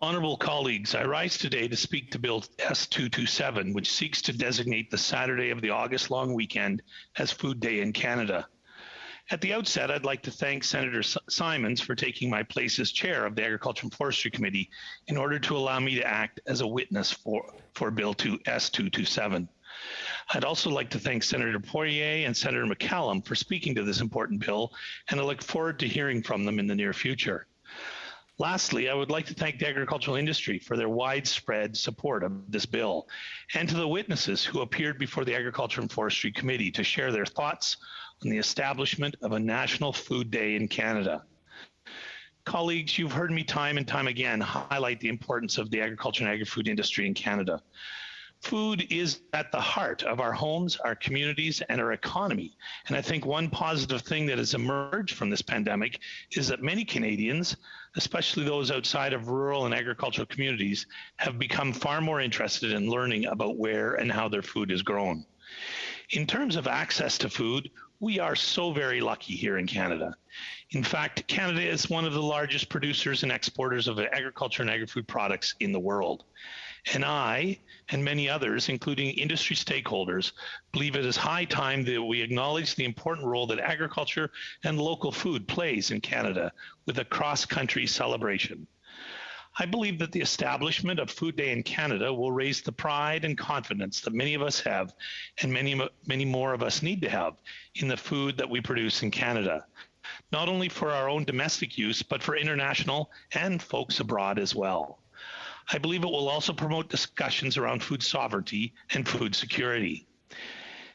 Honourable colleagues, I rise today to speak to Bill S-227, which seeks to designate the Saturday of the August long weekend as Food Day in Canada. At the outset, I'd like to thank Senator Simons for taking my place as chair of the Agriculture and Forestry Committee in order to allow me to act as a witness for Bill S-227. I'd also like to thank Senator Poirier and Senator McCallum for speaking to this important bill, and I look forward to hearing from them in the near future. Lastly, I would like to thank the agricultural industry for their widespread support of this bill, and to the witnesses who appeared before the Agriculture and Forestry Committee to share their thoughts on the establishment of a National Food Day in Canada. Colleagues, you've heard me time and time again highlight the importance of the agriculture and agri-food industry in Canada. Food is at the heart of our homes, our communities, and our economy. And I think one positive thing that has emerged from this pandemic is that many Canadians, especially those outside of rural and agricultural communities, have become far more interested in learning about where and how their food is grown. In terms of access to food, we are so very lucky here in Canada. In fact, Canada is one of the largest producers and exporters of agriculture and agri-food products in the world. And I, and many others, including industry stakeholders, believe it is high time that we acknowledge the important role that agriculture and local food plays in Canada with a cross-country celebration. I believe that the establishment of Food Day in Canada will raise the pride and confidence that many of us have, and many more of us need to have, in the food that we produce in Canada, not only for our own domestic use, but for international and folks abroad as well. I believe it will also promote discussions around food sovereignty and food security.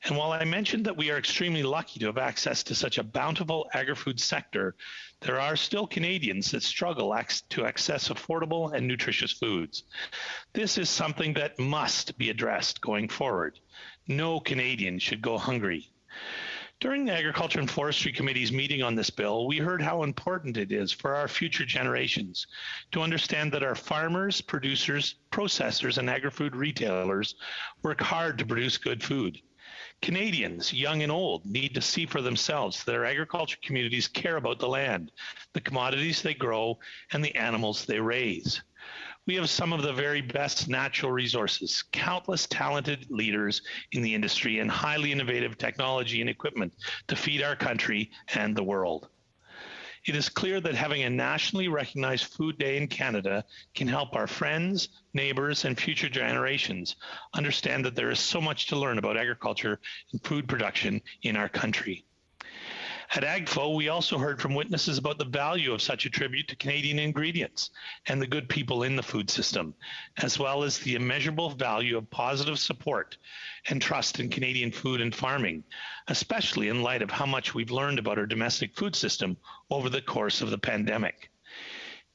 And while I mentioned that we are extremely lucky to have access to such a bountiful agri-food sector, there are still Canadians that struggle to access affordable and nutritious foods. This is something that must be addressed going forward. No Canadian should go hungry. During the Agriculture and Forestry Committee's meeting on this bill, we heard how important it is for our future generations to understand that our farmers, producers, processors, and agri-food retailers work hard to produce good food. Canadians, young and old, need to see for themselves that our agriculture communities care about the land, the commodities they grow, and the animals they raise. We have some of the very best natural resources, countless talented leaders in the industry, and highly innovative technology and equipment to feed our country and the world. It is clear that having a nationally recognized Food Day in Canada can help our friends, neighbors, and future generations understand that there is so much to learn about agriculture and food production in our country. At AgFo, we also heard from witnesses about the value of such a tribute to Canadian ingredients and the good people in the food system, as well as the immeasurable value of positive support and trust in Canadian food and farming, especially in light of how much we've learned about our domestic food system over the course of the pandemic.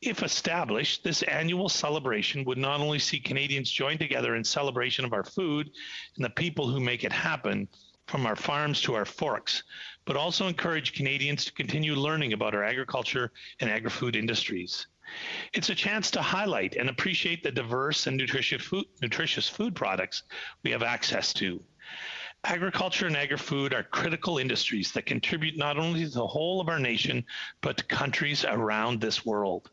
If established, this annual celebration would not only see Canadians join together in celebration of our food and the people who make it happen, from our farms to our forks, but also encourage Canadians to continue learning about our agriculture and agri-food industries. It's a chance to highlight and appreciate the diverse and nutritious food products we have access to. Agriculture and agri-food are critical industries that contribute not only to the whole of our nation, but to countries around this world.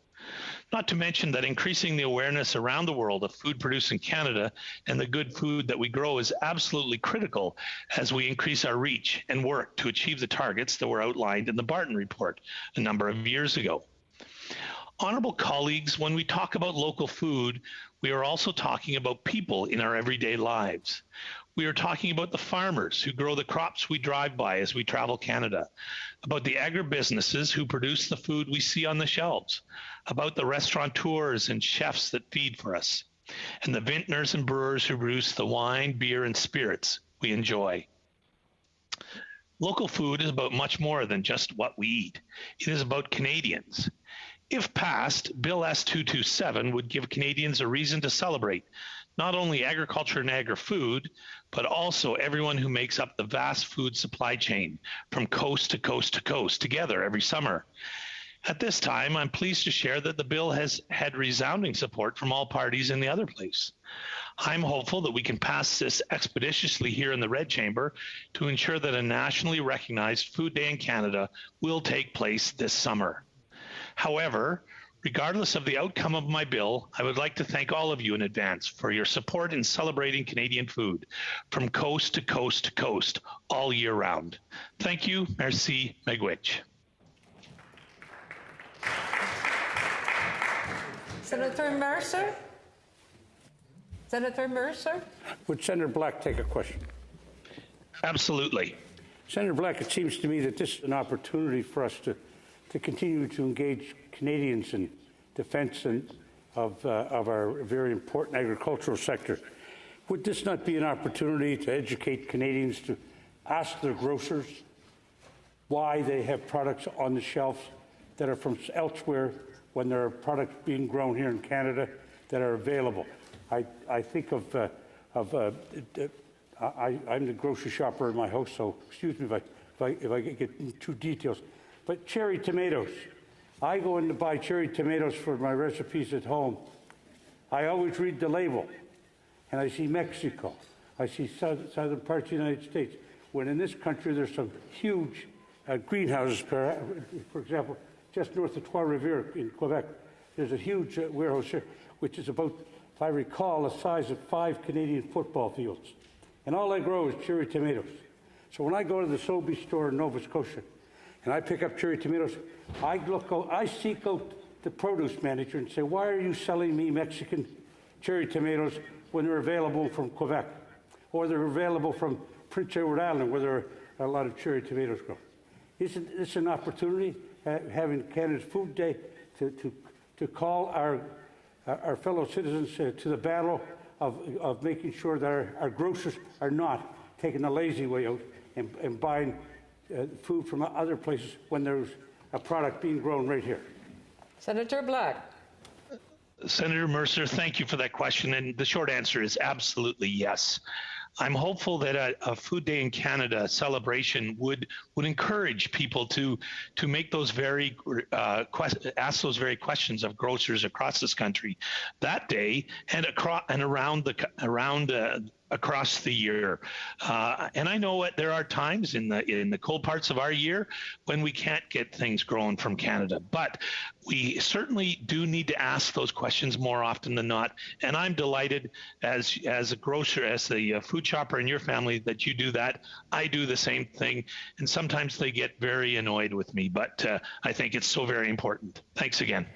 Not to mention that increasing the awareness around the world of food produced in Canada and the good food that we grow is absolutely critical as we increase our reach and work to achieve the targets that were outlined in the Barton Report a number of years ago. Honourable colleagues, when we talk about local food, we are also talking about people in our everyday lives. We are talking about the farmers who grow the crops we drive by as we travel Canada, about the agribusinesses who produce the food we see on the shelves, about the restaurateurs and chefs that feed for us, and the vintners and brewers who produce the wine, beer, and spirits we enjoy. Local food is about much more than just what we eat. It is about Canadians. If passed, Bill S-227 would give Canadians a reason to celebrate not only agriculture and agri-food, but also everyone who makes up the vast food supply chain from coast to coast to coast together every summer. At this time, I'm pleased to share that the bill has had resounding support from all parties in the other place. I'm hopeful that we can pass this expeditiously here in the Red Chamber to ensure that a nationally recognized Food Day in Canada will take place this summer. However, Regardless of the outcome of my bill, I would like to thank all of you in advance for your support in celebrating Canadian food from coast to coast to coast all year round. Thank you. Merci. Miigwech. Senator Mercer? Senator Mercer? Would Senator Black take a question? Absolutely. Senator Black, it seems to me that this is an opportunity for us to continue to engage Canadians in defense of our very important agricultural sector. Would this not be an opportunity to educate Canadians to ask their grocers why they have products on the shelves that are from elsewhere when there are products being grown here in Canada that are available? I think of I'm the grocery shopper in my house, so excuse me if I get into details. But cherry tomatoes. I go in to buy cherry tomatoes for my recipes at home. I always read the label, and I see Mexico. I see southern parts of the United States. When in this country there's some huge greenhouses, for example, just north of Trois-Rivières in Quebec, there's a huge warehouse here, which is about, if I recall, the size of 5 Canadian football fields. And all I grow is cherry tomatoes. So when I go to the Sobeys store in Nova Scotia and I pick up cherry tomatoes, I seek out the produce manager and say, why are you selling me Mexican cherry tomatoes when they're available from Quebec? Or they're available from Prince Edward Island, where there are a lot of cherry tomatoes grown. Isn't this an opportunity, having Canada's Food Day, to call our fellow citizens to the battle of making sure that our grocers are not taking the lazy way out and buying food from other places when there's a product being grown right here? Senator Black. Senator Mercer, thank you for that question. And the short answer is absolutely yes. I'm hopeful that a Food Day in Canada celebration would encourage people to make those very ask those very questions of grocers across this country that day and across the year. And I know there are times in the cold parts of our year when we can't get things grown from Canada, but we certainly do need to ask those questions more often than not. And I'm delighted as a grocer, as the food shopper in your family, that you do that. I do the same thing. And sometimes they get very annoyed with me, but I think it's so very important. Thanks again.